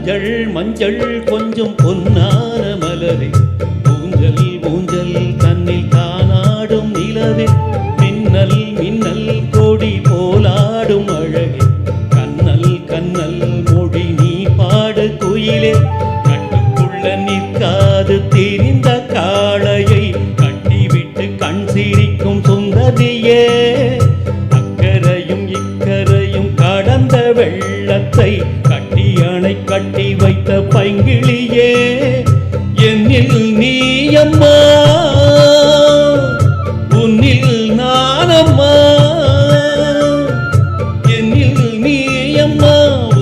மஞ்சள் மஞ்சள் கொஞ்சம் பொன்னான மலரே, ஊஞ்சல் ஊஞ்சல் தன்னில் தானாடும் நிலவே, மின்னல் மின்னல் கொடி போலாடும் அழகே, கண்ணல் கண்ணல் மொழி நீ பாடு குயிலே, கட்டுக்குள்ள நிற்காது தெரிந்த காளையை கட்டிவிட்டு கண் சிரிக்கும் சுந்தரியே, அக்கரையும் இக்கரையும் கடந்த வெள்ளத்தை கட்டி அணை கட்டி வைத்த பைங்கிளியே, என்னில் நீ அம்மா உன்னில் நானம்மா, என்னில் நீ அம்மா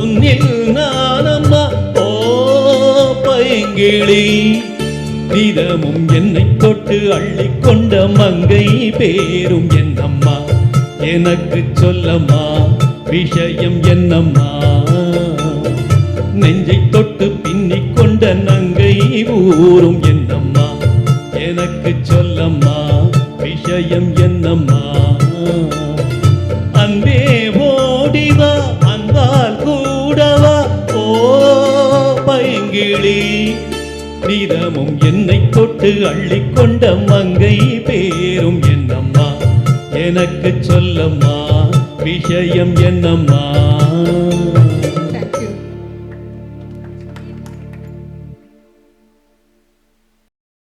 உன்னில் நானம்மா. ஓ பைங்கிளி, தினமும் என்னை தொட்டு அள்ளிக்கொண்ட மங்கை பேரும் என்னம்மா, எனக்கு சொல்லம்மா விஷயம் என்னம்மா, நெஞ்சை தொட்டு பின்னிக் கொண்ட நங்கை ஊரும் என்னம்மா, எனக்கு சொல்லம்மா விஷயம் என்னம்மா. அன்பே ஓடிவா அன்பால் கூடவா, ஓ பைங்கிளி, தினமும் என்னை தொட்டு அள்ளிக்கொண்ட மங்கை பேரும் என்னம்மா, எனக்கு சொல்லம்மா விஷயம் என்னம்மா.